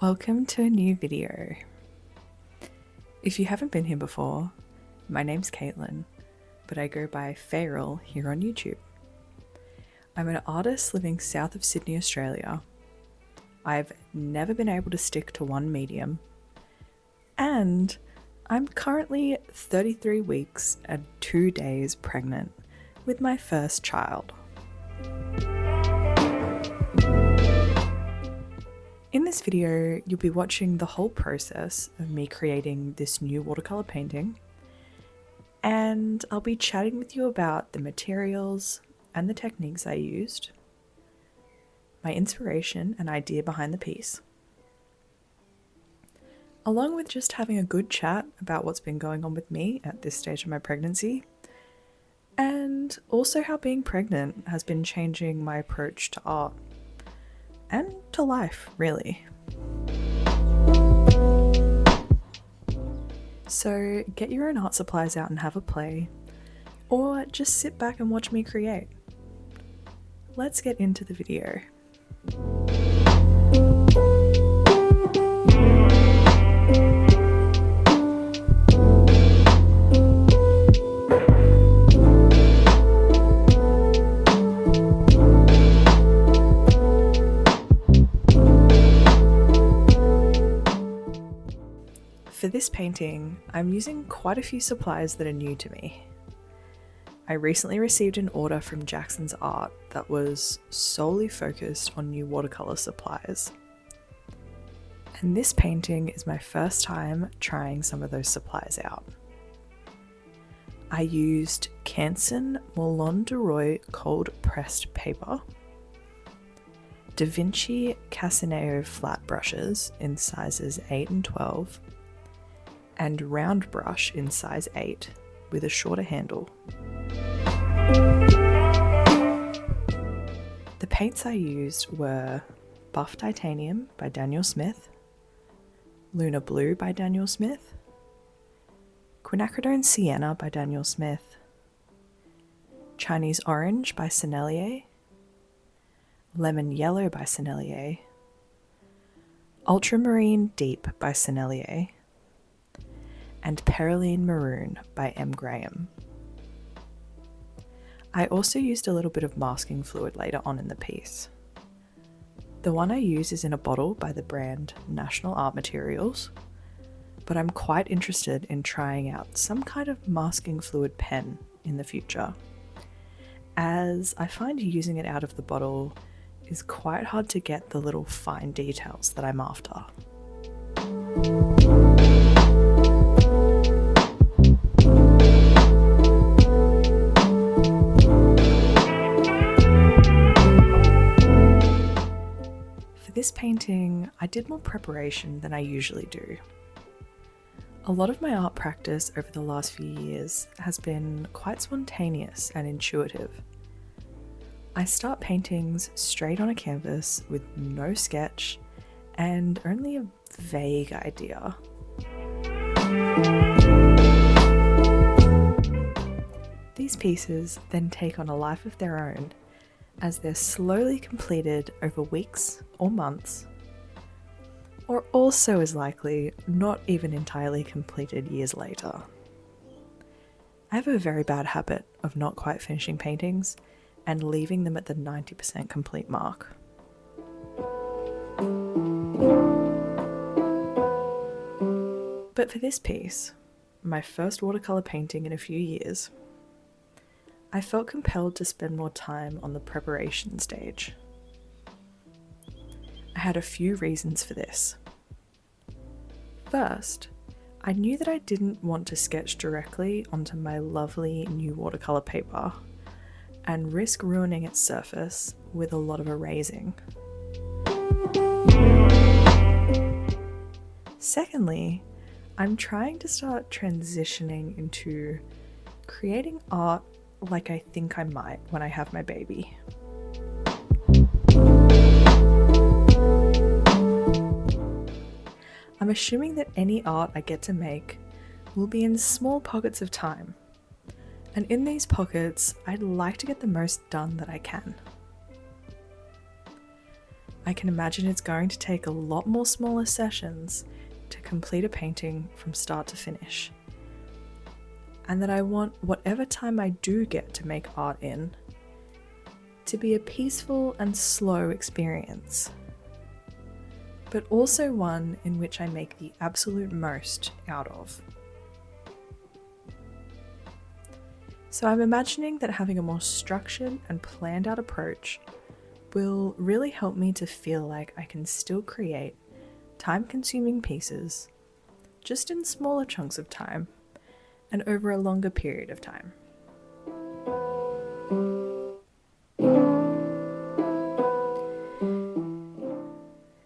Welcome to a new video. If you haven't been here before, my name's Caitlin, but I go by Feral here on YouTube. I'm an artist living south of Sydney, Australia. I've never been able to stick to one medium, and I'm currently 33 weeks and 2 days pregnant with my first child. In this video, you'll be watching the whole process of me creating this new watercolour painting, and I'll be chatting with you about the materials and the techniques I used, my inspiration and idea behind the piece, along with just having a good chat about what's been going on with me at this stage of my pregnancy, and also how being pregnant has been changing my approach to art. And to life, really. So get your own art supplies out and have a play, or just sit back and watch me create. Let's get into the video. For this painting, I'm using quite a few supplies that are new to me. I recently received an order from Jackson's Art that was solely focused on new watercolour supplies. And this painting is my first time trying some of those supplies out. I used Canson Moulin de Roy cold pressed paper, Da Vinci Casineo flat brushes in sizes 8 and 12, and round brush in size 8 with a shorter handle. The paints I used were Buff Titanium by Daniel Smith, Lunar Blue by Daniel Smith, Quinacridone Sienna by Daniel Smith, Chinese Orange by Sennelier, Lemon Yellow by Sennelier, Ultramarine Deep by Sennelier, and Perylene Maroon by M. Graham. I also used a little bit of masking fluid later on in the piece. The one I use is in a bottle by the brand National Art Materials, but I'm quite interested in trying out some kind of masking fluid pen in the future, as I find using it out of the bottle is quite hard to get the little fine details that I'm after. This painting, I did more preparation than I usually do. A lot of my art practice over the last few years has been quite spontaneous and intuitive. I start paintings straight on a canvas with no sketch and only a vague idea. These pieces then take on a life of their own as they're slowly completed over weeks or months, or also as likely not even entirely completed years later. I have a very bad habit of not quite finishing paintings and leaving them at the 90% complete mark. But for this piece, my first watercolour painting in a few years, I felt compelled to spend more time on the preparation stage. I had a few reasons for this. First, I knew that I didn't want to sketch directly onto my lovely new watercolour paper and risk ruining its surface with a lot of erasing. Secondly, I'm trying to start transitioning into creating art like I think I might when I have my baby. I'm assuming that any art I get to make will be in small pockets of time, and in these pockets I'd like to get the most done that I can. I can imagine it's going to take a lot more smaller sessions to complete a painting from start to finish, and that I want whatever time I do get to make art in to be a peaceful and slow experience, but also one in which I make the absolute most out of. So I'm imagining that having a more structured and planned out approach will really help me to feel like I can still create time-consuming pieces, just in smaller chunks of time and over a longer period of time.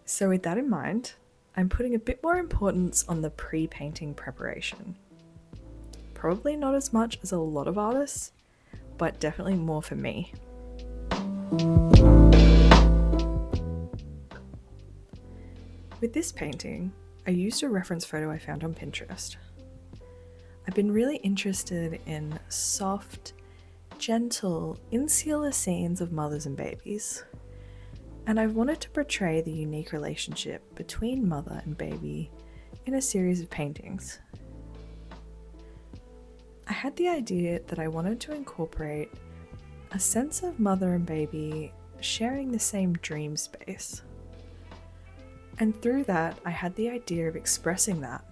So with that in mind, I'm putting a bit more importance on the pre-painting preparation. Probably not as much as a lot of artists, but definitely more for me. With this painting, I used a reference photo I found on Pinterest. I've been really interested in soft, gentle, insular scenes of mothers and babies, and I wanted to portray the unique relationship between mother and baby in a series of paintings. I had the idea that I wanted to incorporate a sense of mother and baby sharing the same dream space. And through that, I had the idea of expressing that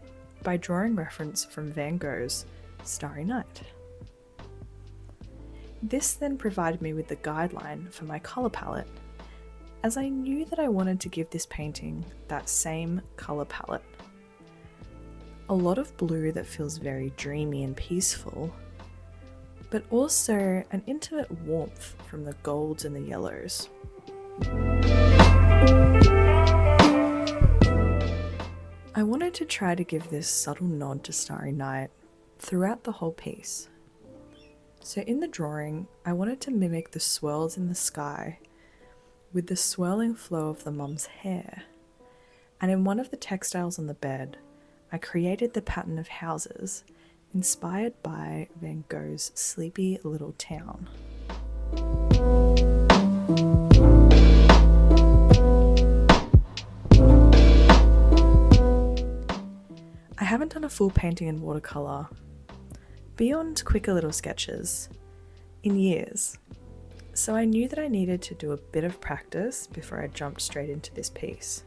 by drawing reference from Van Gogh's Starry Night. This then provided me with the guideline for my colour palette, as I knew that I wanted to give this painting that same colour palette. A lot of blue that feels very dreamy and peaceful, but also an intimate warmth from the golds and the yellows. I wanted to try to give this subtle nod to Starry Night throughout the whole piece. So in the drawing, I wanted to mimic the swirls in the sky with the swirling flow of the mum's hair. And in one of the textiles on the bed, I created the pattern of houses inspired by Van Gogh's Sleepy Little Town. I haven't done a full painting in watercolour, beyond quicker little sketches, in years, so I knew that I needed to do a bit of practice before I jumped straight into this piece,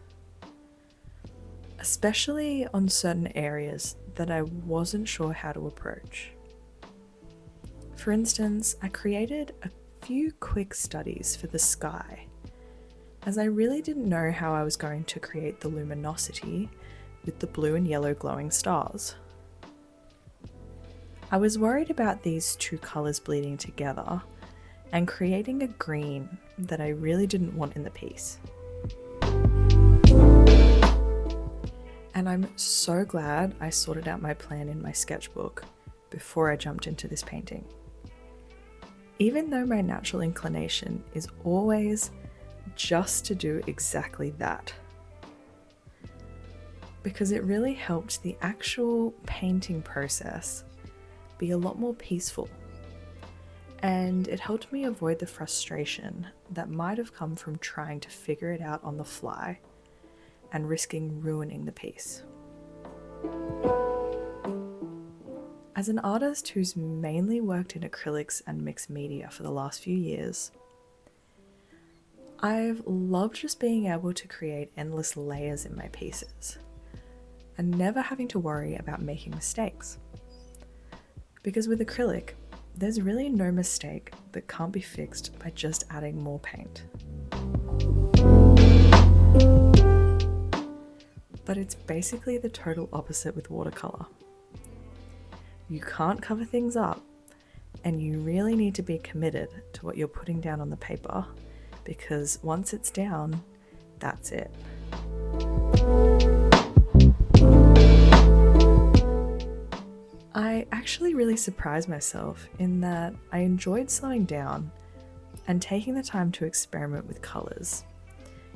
especially on certain areas that I wasn't sure how to approach. For instance, I created a few quick studies for the sky, as I really didn't know how I was going to create the luminosity with the blue and yellow glowing stars. I was worried about these two colours bleeding together and creating a green that I really didn't want in the piece. And I'm so glad I sorted out my plan in my sketchbook before I jumped into this painting. Even though my natural inclination is always just to do exactly that, because it really helped the actual painting process be a lot more peaceful, and it helped me avoid the frustration that might have come from trying to figure it out on the fly and risking ruining the piece. As an artist who's mainly worked in acrylics and mixed media for the last few years, I've loved just being able to create endless layers in my pieces and never having to worry about making mistakes. Because with acrylic, there's really no mistake that can't be fixed by just adding more paint. But it's basically the total opposite with watercolour. You can't cover things up, and you really need to be committed to what you're putting down on the paper, because once it's down, that's it. I actually really surprised myself in that I enjoyed slowing down and taking the time to experiment with colours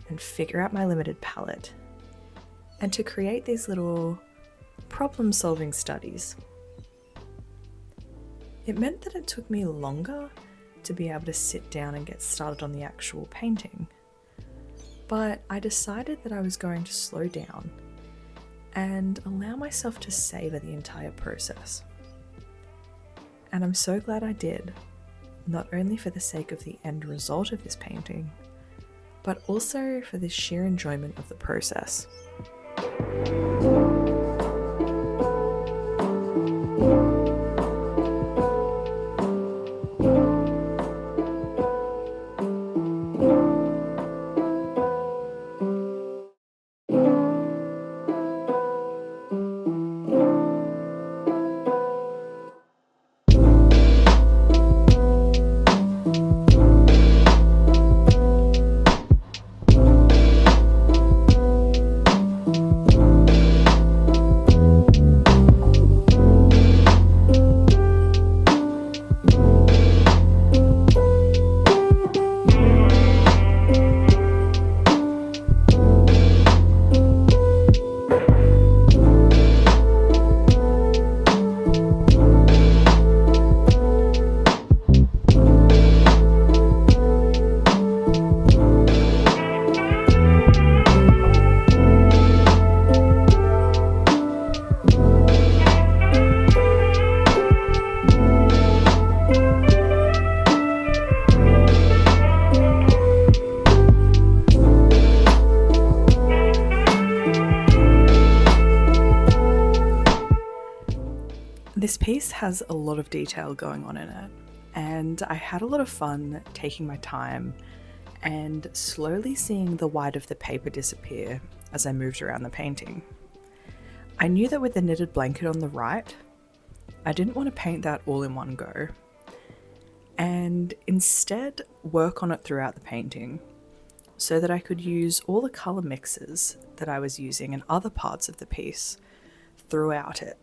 and figure out my limited palette, and to create these little problem-solving studies. It meant that it took me longer to be able to sit down and get started on the actual painting, But I decided that I was going to slow down and allow myself to savor the entire process. And I'm so glad I did, not only for the sake of the end result of this painting, but also for the sheer enjoyment of the process. This piece has a lot of detail going on in it, and I had a lot of fun taking my time and slowly seeing the white of the paper disappear as I moved around the painting. I knew that with the knitted blanket on the right, I didn't want to paint that all in one go, and instead work on it throughout the painting so that I could use all the colour mixes that I was using in other parts of the piece throughout it.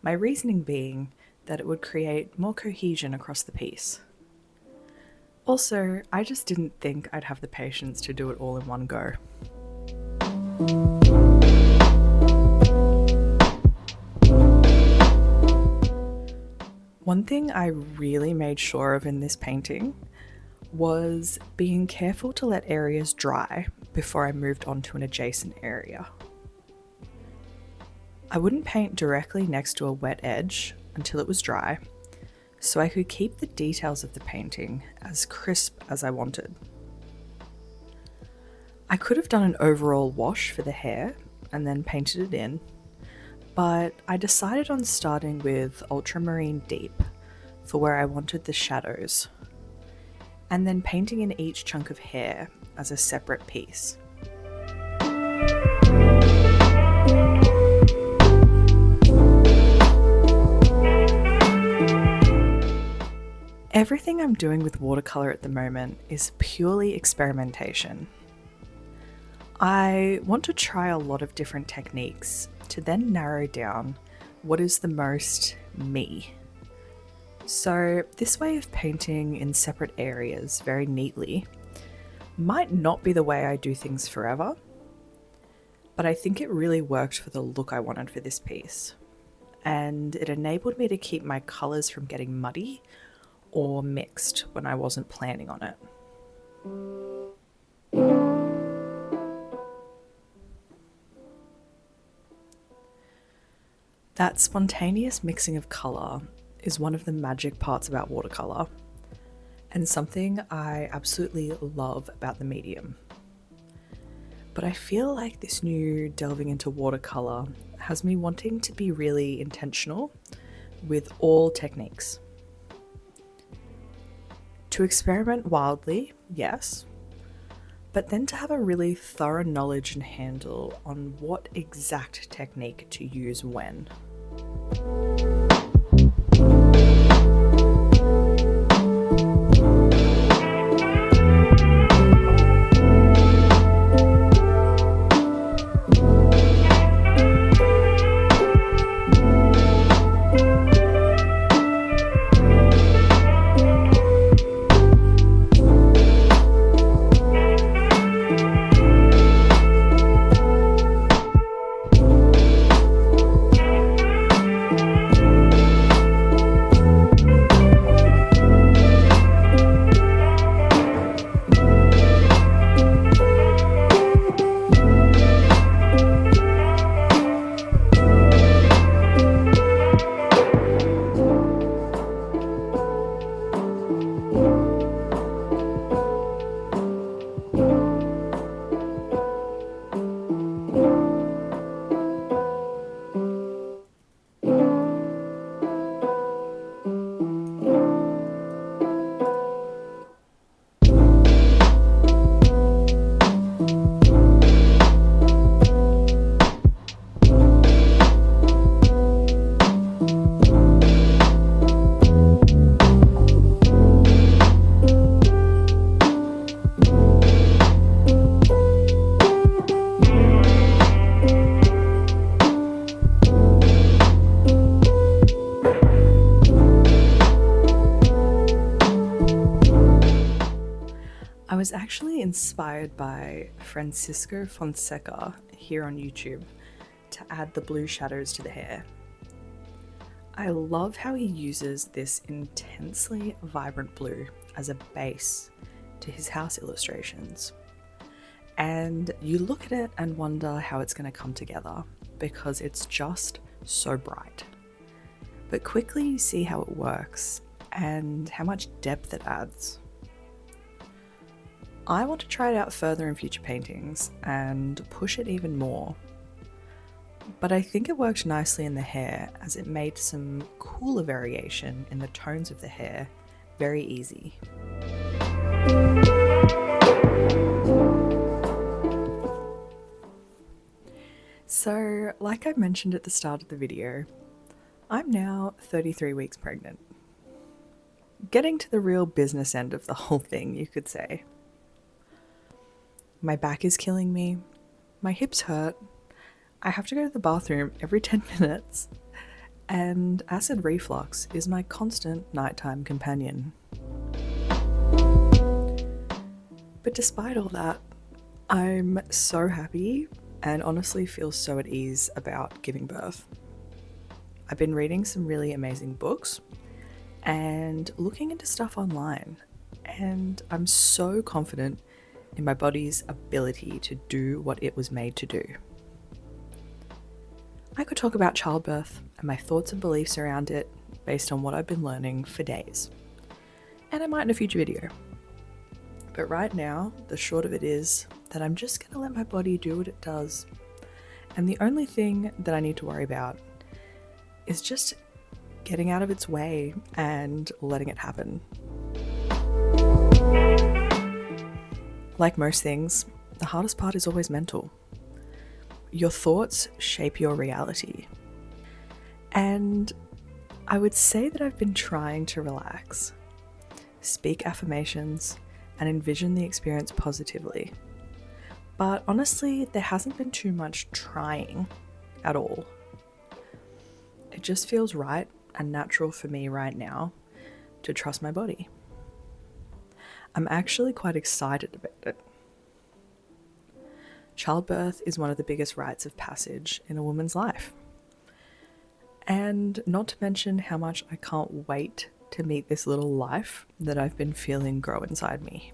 My reasoning being that it would create more cohesion across the piece. Also, I just didn't think I'd have the patience to do it all in one go. One thing I really made sure of in this painting was being careful to let areas dry before I moved on to an adjacent area. I wouldn't paint directly next to a wet edge until it was dry, so I could keep the details of the painting as crisp as I wanted. I could have done an overall wash for the hair and then painted it in, but I decided on starting with ultramarine deep for where I wanted the shadows, and then painting in each chunk of hair as a separate piece. Everything I'm doing with watercolour at the moment is purely experimentation. I want to try a lot of different techniques to then narrow down what is the most me. So this way of painting in separate areas very neatly might not be the way I do things forever, but I think it really worked for the look I wanted for this piece, and it enabled me to keep my colours from getting muddy or mixed when I wasn't planning on it. That spontaneous mixing of colour is one of the magic parts about watercolour, and something I absolutely love about the medium. But I feel like this new delving into watercolour has me wanting to be really intentional with all techniques. To experiment wildly, yes, but then to have a really thorough knowledge and handle on what exact technique to use when. actually inspired by Francisco Fonseca here on YouTube to add the blue shadows to the hair. I love how he uses this intensely vibrant blue as a base to his house illustrations. And you look at it and wonder how it's going to come together because it's just so bright. But quickly you see how it works and how much depth it adds. I want to try it out further in future paintings and push it even more. But I think it worked nicely in the hair as it made some cooler variation in the tones of the hair very easy. So, like I mentioned at the start of the video, I'm now 33 weeks pregnant. Getting to the real business end of the whole thing, you could say. My back is killing me, my hips hurt, I have to go to the bathroom every 10 minutes, and acid reflux is my constant nighttime companion. But despite all that, I'm so happy and honestly feel so at ease about giving birth. I've been reading some really amazing books and looking into stuff online, and I'm so confident in my body's ability to do what it was made to do. I could talk about childbirth and my thoughts and beliefs around it based on what I've been learning for days, and I might in a future video. But right now, the short of it is that I'm just going to let my body do what it does, and the only thing that I need to worry about is just getting out of its way and letting it happen. Like most things, the hardest part is always mental. Your thoughts shape your reality. And I would say that I've been trying to relax, speak affirmations, and envision the experience positively. But honestly, there hasn't been too much trying at all. It just feels right and natural for me right now to trust my body. I'm actually quite excited about it. Childbirth is one of the biggest rites of passage in a woman's life. And not to mention how much I can't wait to meet this little life that I've been feeling grow inside me.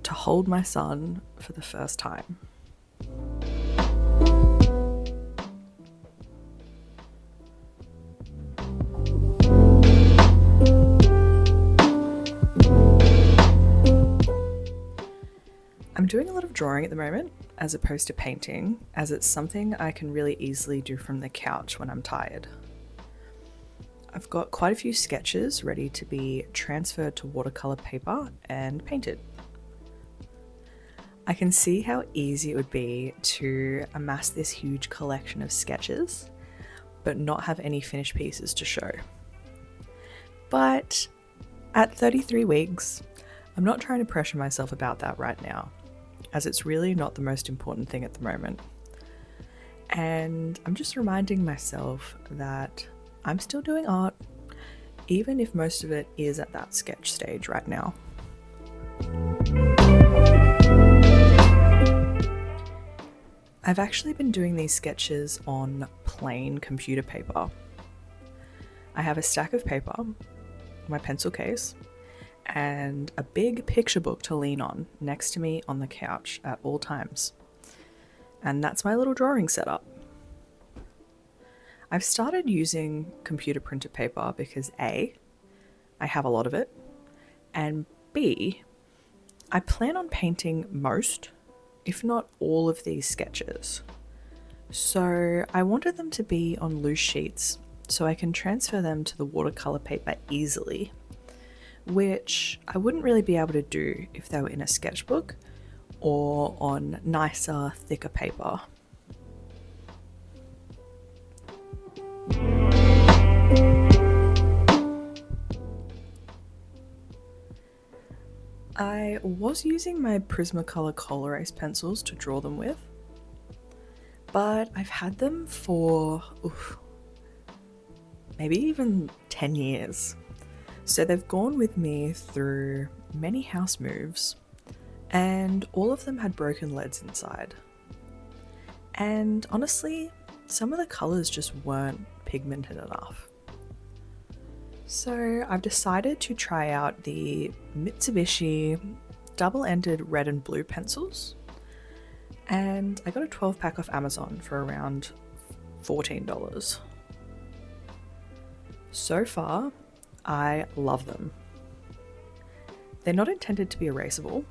To hold my son for the first time. I'm doing a lot of drawing at the moment, as opposed to painting, as it's something I can really easily do from the couch when I'm tired. I've got quite a few sketches ready to be transferred to watercolour paper and painted. I can see how easy it would be to amass this huge collection of sketches, but not have any finished pieces to show. But at 33 weeks, I'm not trying to pressure myself about that right now, as it's really not the most important thing at the moment. And I'm just reminding myself that I'm still doing art, even if most of it is at that sketch stage right now. I've actually been doing these sketches on plain computer paper. I have a stack of paper, my pencil case, and a big picture book to lean on next to me on the couch at all times. And that's my little drawing setup. I've started using computer printed paper because A, I have a lot of it, and B, I plan on painting most, if not all of these sketches. So I wanted them to be on loose sheets so I can transfer them to the watercolor paper easily, which I wouldn't really be able to do if they were in a sketchbook or on nicer, thicker paper. I was using my Prismacolor Cola Ace pencils to draw them with, but I've had them for maybe even 10 years. So they've gone with me through many house moves, and all of them had broken leads inside. And honestly, some of the colours just weren't pigmented enough. So I've decided to try out the Mitsubishi double-ended red and blue pencils, and I got a 12-pack off Amazon for around $14. So far, I love them. They're not intended to be erasable,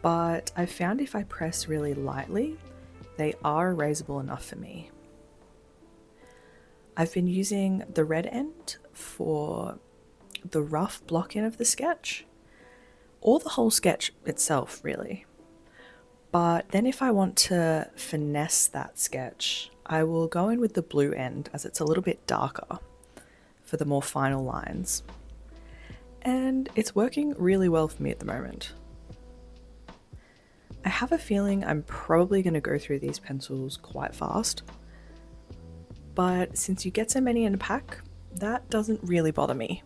but I found if I press really lightly, they are erasable enough for me. I've been using the red end for the rough block in of the sketch, or the whole sketch itself really. But then if I want to finesse that sketch, I will go in with the blue end as it's a little bit darker for the more final lines. And it's working really well for me at the moment. I have a feeling I'm probably going to go through these pencils quite fast, but since you get so many in a pack, that doesn't really bother me.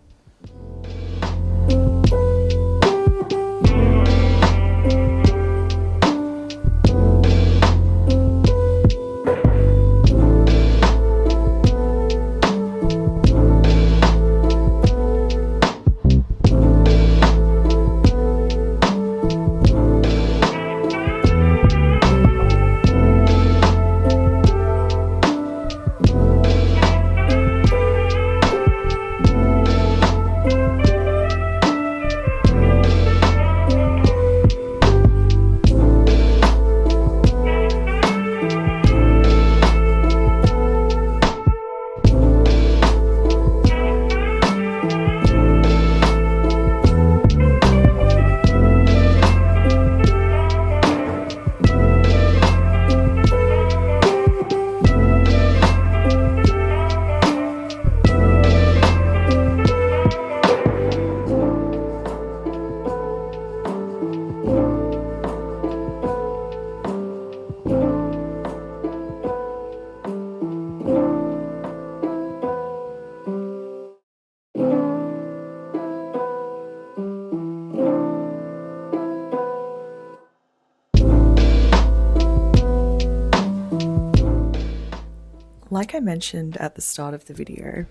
Like I mentioned at the start of the video,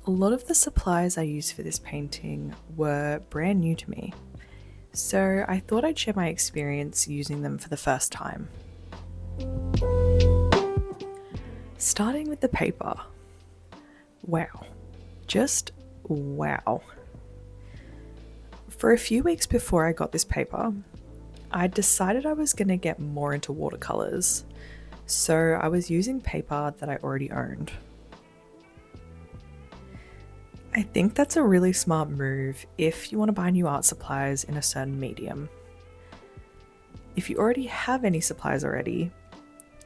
a lot of the supplies I used for this painting were brand new to me, so I thought I'd share my experience using them for the first time. Starting with the paper. Wow. Just wow. For a few weeks before I got this paper, I decided I was going to get more into watercolours, so I was using paper that I already owned. I think that's a really smart move if you want to buy new art supplies in a certain medium. If you already have any supplies already,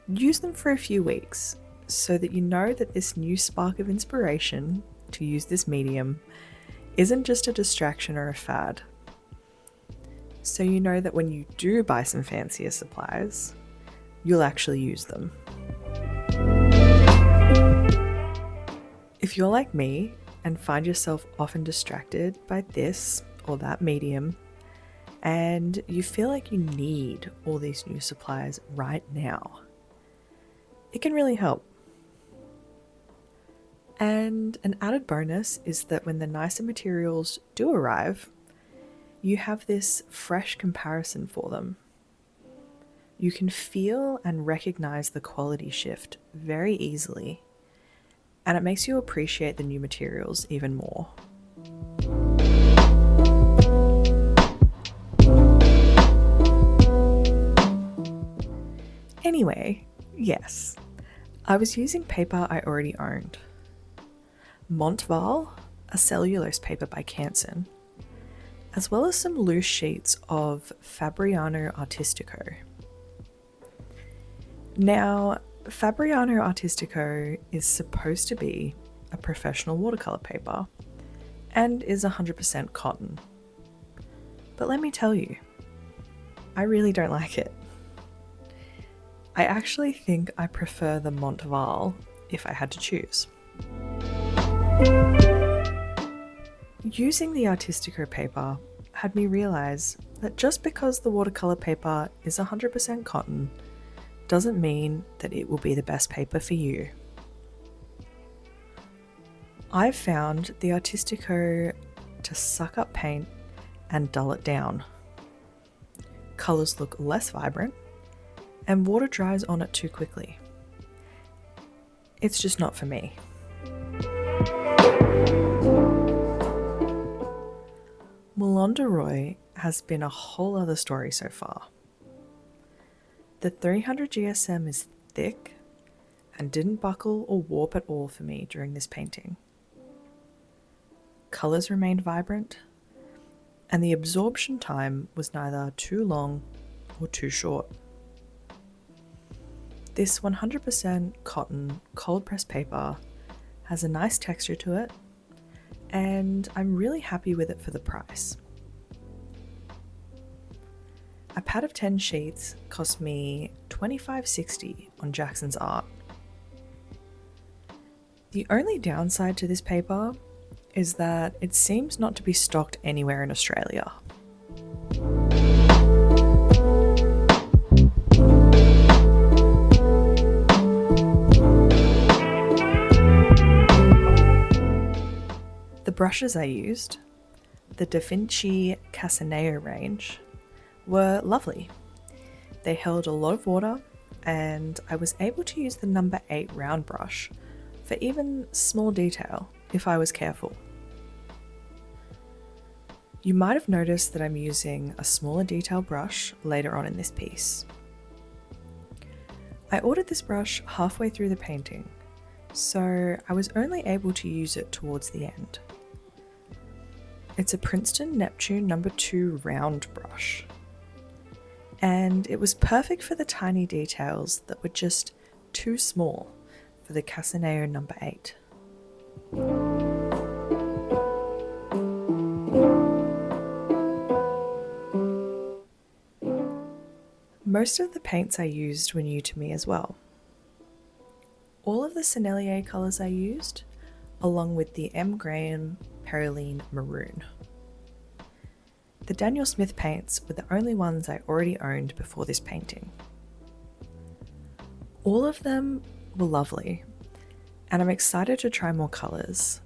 use them for a few weeks so that you know that this new spark of inspiration to use this medium isn't just a distraction or a fad. So you know that when you do buy some fancier supplies, you'll actually use them. If you're like me and find yourself often distracted by this or that medium, and you feel like you need all these new supplies right now, it can really help. And an added bonus is that when the nicer materials do arrive, you have this fresh comparison for them. You can feel and recognize the quality shift very easily, and it makes you appreciate the new materials even more. Anyway, yes, I was using paper I already owned. Montval, a cellulose paper by Canson, as well as some loose sheets of Fabriano Artistico. Now, Fabriano Artistico is supposed to be a professional watercolour paper and is 100% cotton. But let me tell you, I really don't like it. I actually think I prefer the Montval if I had to choose. Using the Artistico paper had me realise that just because the watercolour paper is 100% cotton doesn't mean that it will be the best paper for you. I've found the Artistico to suck up paint and dull it down. Colours look less vibrant, and water dries on it too quickly. It's just not for me. Roy has been a whole other story so far. The 300 GSM is thick and didn't buckle or warp at all for me during this painting. Colours remained vibrant, and the absorption time was neither too long or too short. This 100% cotton cold press paper has a nice texture to it, and I'm really happy with it for the price. A pad of 10 sheets cost me $25.60 on Jackson's Art. The only downside to this paper is that it seems not to be stocked anywhere in Australia. The brushes I used, the Da Vinci Casaneo range, were lovely. They held a lot of water, and I was able to use the number 8 round brush for even small detail if I was careful. You might have noticed that I'm using a smaller detail brush later on in this piece. I ordered this brush halfway through the painting, so I was only able to use it towards the end. It's a Princeton Neptune No. 2 round brush, and it was perfect for the tiny details that were just too small for the Casaneo No. 8. Most of the paints I used were new to me as well. All of the Sennelier colours I used, along with the M. Graham Perylene Maroon. The Daniel Smith paints were the only ones I already owned before this painting. All of them were lovely, and I'm excited to try more colours,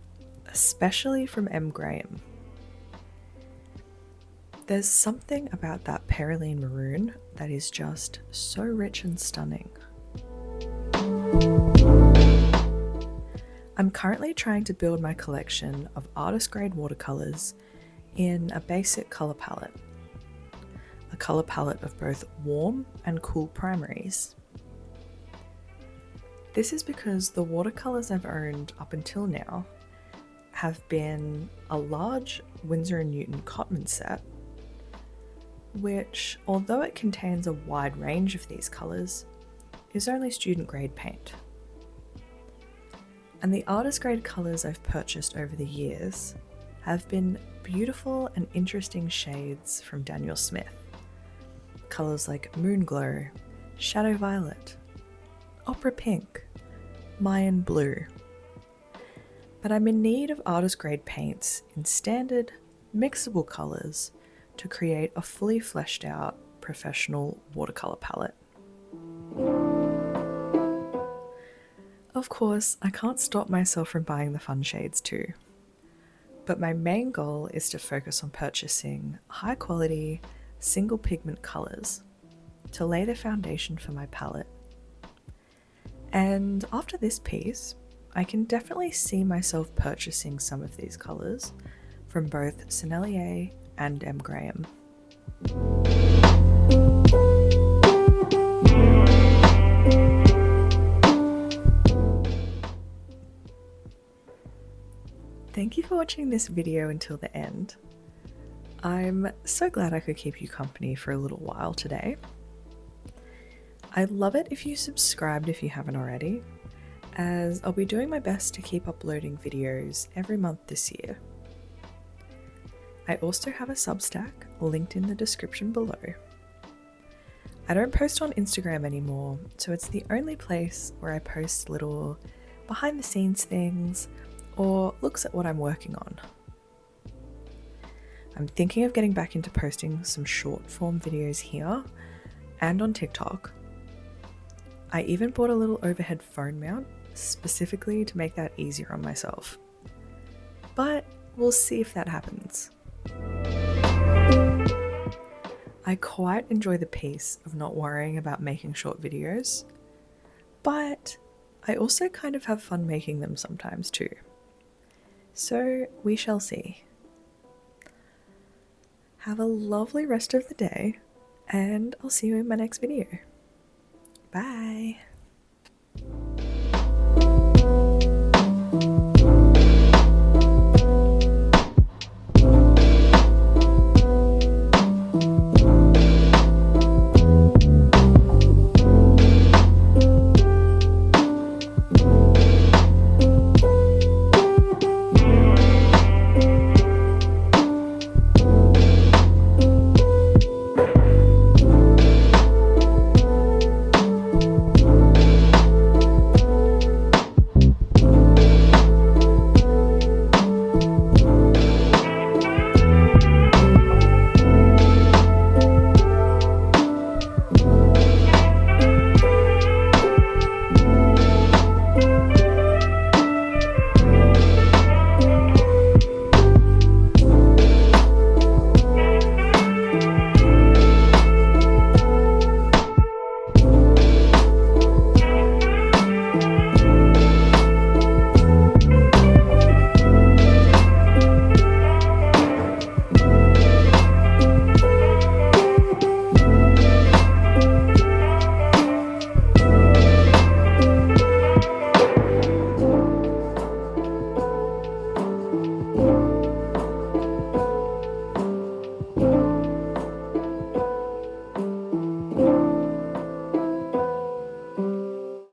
especially from M. Graham. There's something about that Perylene Maroon that is just so rich and stunning. I'm currently trying to build my collection of artist grade watercolours in a basic colour palette. A colour palette of both warm and cool primaries. This is because the watercolours I've owned up until now have been a large Winsor & Newton Cotman set, which, although it contains a wide range of these colours, is only student grade paint. And the artist grade colours I've purchased over the years have been beautiful and interesting shades from Daniel Smith. Colours like Moonglow, Shadow Violet, Opera Pink, Mayan Blue. But I'm in need of artist grade paints in standard, mixable colours to create a fully fleshed out professional watercolour palette. Of course, I can't stop myself from buying the fun shades too, but my main goal is to focus on purchasing high quality, single pigment colours to lay the foundation for my palette. And after this piece, I can definitely see myself purchasing some of these colours from both Sennelier and M. Graham. Thank you for watching this video until the end. I'm so glad I could keep you company for a little while today. I'd love it if you subscribed if you haven't already, as I'll be doing my best to keep uploading videos every month this year. I also have a Substack linked in the description below. I don't post on Instagram anymore, so it's the only place where I post little behind the scenes things or looks at what I'm working on. I'm thinking of getting back into posting some short form videos here and on TikTok. I even bought a little overhead phone mount specifically to make that easier on myself. But we'll see if that happens. I quite enjoy the peace of not worrying about making short videos, but I also kind of have fun making them sometimes too. So we shall see. Have a lovely rest of the day, and I'll see you in my next video. Bye!